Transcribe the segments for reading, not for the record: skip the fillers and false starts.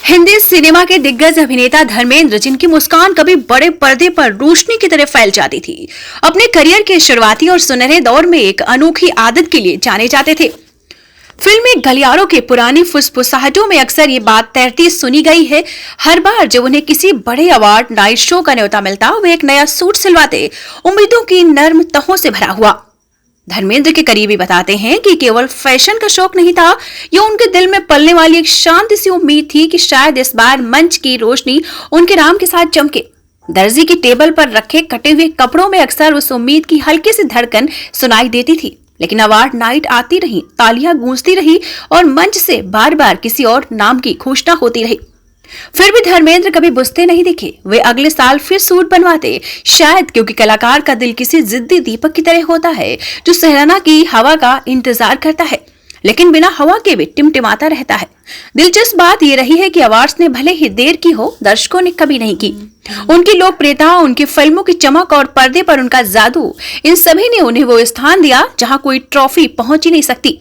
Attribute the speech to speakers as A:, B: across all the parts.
A: Hindi cinema के दिग्गज अभिनेता धर्मेंद्र, जिनकी मुस्कान कभी बड़े पर्दे पर रोशनी की तरह फैल जाती थी, अपने करियर के शुरुआती और सुनहरे दौर में एक अनोखी आदत के लिए जाने जाते थे। फिल्मी गलियारों के पुरानी फुसफुसाहटों में अक्सर ये बात तैरती सुनी गई है। हर बार जब उन्हें किसी बड़े अवार्ड नाइट शो का न्योता मिलता, वे एक नया सूट सिलवाते, उम्मीदों की नर्म तहों से भरा हुआ। धर्मेंद्र के करीबी बताते हैं कि केवल फैशन का शौक नहीं था, ये उनके दिल में पलने वाली एक शांत सी उम्मीद थी कि शायद इस बार मंच की रोशनी उनके नाम के साथ चमके। दर्जी की टेबल पर रखे कटे हुए कपड़ों में अक्सर उस उम्मीद की हल्की सी धड़कन सुनाई देती थी। लेकिन अवार्ड नाइट आती रही, तालियां गूंजती रही और मंच से बार बार किसी और नाम की घोषणा होती रही। फिर भी धर्मेंद्र कभी बुझते नहीं दिखे। वे अगले साल फिर सूट बनवाते, शायद क्योंकि कलाकार का दिल किसी जिद्दी दीपक की तरह होता है जो सहराना की हवा का इंतजार करता है, लेकिन बिना हवा के भी टिमटिमाता रहता है। दिलचस्प बात यह रही है कि अवार्ड्स ने भले ही देर की हो, दर्शकों ने कभी नहीं की। उनकी लोकप्रियता, उनकी फिल्मों की चमक और पर्दे पर उनका जादू, इन सभी ने उन्हें वो स्थान दिया जहां कोई ट्रॉफी पहुंच ही नहीं सकती।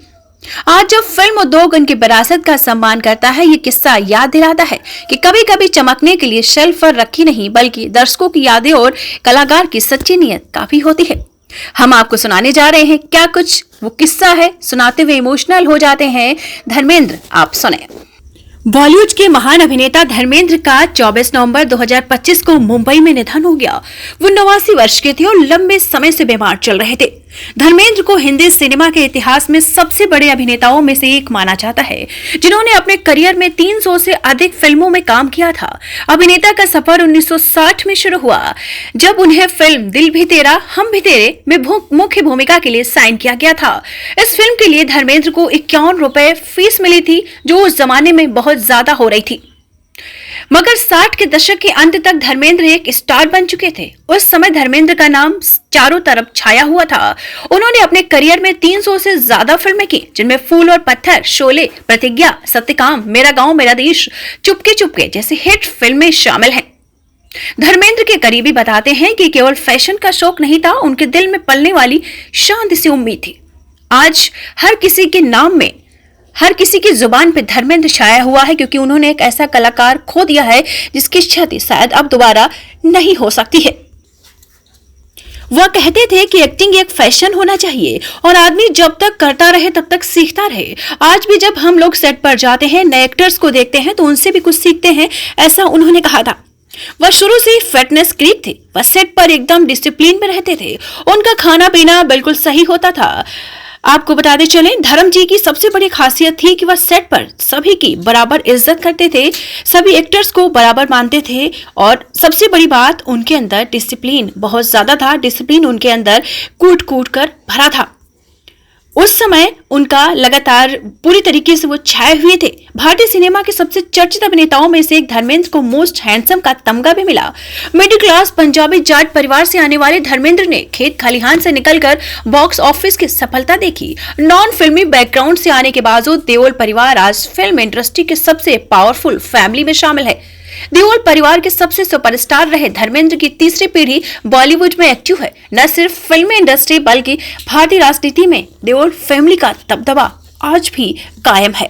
A: आज जब फिल्म उद्योग उनकी विरासत का सम्मान करता है, ये किस्सा याद दिलाता है कि कभी कभी चमकने के लिए शेल्फ पर रखी नहीं, बल्कि दर्शकों की यादें और कलाकार की सच्ची नीयत काफी होती है। हम आपको सुनाने जा रहे हैं क्या कुछ वो किस्सा है, सुनाते हुए इमोशनल हो जाते हैं धर्मेंद्र। आप सुने। बॉलीवुड के महान अभिनेता धर्मेंद्र का 24 नवंबर 2025 को मुंबई में निधन हो गया। वो 89 वर्ष के थे और लंबे समय से बीमार चल रहे थे। धर्मेंद्र को हिंदी सिनेमा के इतिहास में सबसे बड़े अभिनेताओं में से एक माना जाता है, जिन्होंने अपने करियर में 300 से अधिक फिल्मों में काम किया था। अभिनेता का सफर 1960 में शुरू हुआ, जब उन्हें फिल्म दिल भी तेरा हम भी तेरे में मुख्य भूमिका के लिए साइन किया गया था। इस फिल्म के लिए धर्मेंद्र को 51 रुपए फीस मिली थी, जो उस जमाने में बहुत ज्यादा हो रही थी। मगर 60 के दशक के अंत तक धर्मेंद्र एक स्टार बन चुके थे। उस समय धर्मेंद्र का नाम चारों तरफ छाया हुआ था। उन्होंने अपने करियर में 300 से ज्यादा फिल्में की, जिनमें फूल और पत्थर, शोले, प्रतिज्ञा, सत्यकाम, मेरा गांव मेरा देश, चुपके चुपके जैसी हिट फिल्में शामिल हैं। धर्मेंद्र के करीबी बताते हैं कि केवल फैशन का शौक नहीं था, उनके दिल में पलने वाली शांत सी उम्मीद थी। आज हर किसी के नाम में, हर किसी की जुबान पे धर्मेंद्र छाया हुआ है, क्योंकि उन्होंने एक ऐसा कलाकार खो दिया है जिसकी क्षति शायद अब दोबारा नहीं हो सकती है। वह कहते थे कि एक्टिंग एक फैशन होना चाहिए और आदमी जब तक करता रहे तब तक सीखता रहे। आज भी जब हम लोग सेट पर जाते हैं, नए एक्टर्स को देखते हैं तो उनसे भी कुछ सीखते हैं, ऐसा उन्होंने कहा था। वह शुरू से फिटनेस क्रीक थे। वह सेट पर एकदम डिसिप्लिन में रहते थे। उनका खाना पीना बिल्कुल सही होता था। आपको बताते चलें, धर्म जी की सबसे बड़ी खासियत थी कि वह सेट पर सभी की बराबर इज्जत करते थे, सभी एक्टर्स को बराबर मानते थे और सबसे बड़ी बात, उनके अंदर डिसिप्लिन बहुत ज्यादा था। डिसिप्लिन उनके अंदर कूट कूट कर भरा था। उस समय उनका लगातार पूरी तरीके से वो छाए हुए थे। भारतीय सिनेमा के सबसे चर्चित अभिनेताओं में से एक धर्मेंद्र को मोस्ट हैंडसम का तमगा भी मिला। मिडिल क्लास पंजाबी जाट परिवार से आने वाले धर्मेंद्र ने खेत खलिहान से निकलकर बॉक्स ऑफिस की सफलता देखी। नॉन फिल्मी बैकग्राउंड से आने के बावजूद देओल परिवार आज फिल्म इंडस्ट्री के सबसे पावरफुल फैमिली में शामिल है। देओल परिवार के सबसे सुपरस्टार रहे धर्मेंद्र की तीसरी पीढ़ी बॉलीवुड में एक्टिव है। न सिर्फ फिल्मी इंडस्ट्री बल्कि भारतीय राजनीति में देओल फैमिली का दबदबा आज भी कायम है।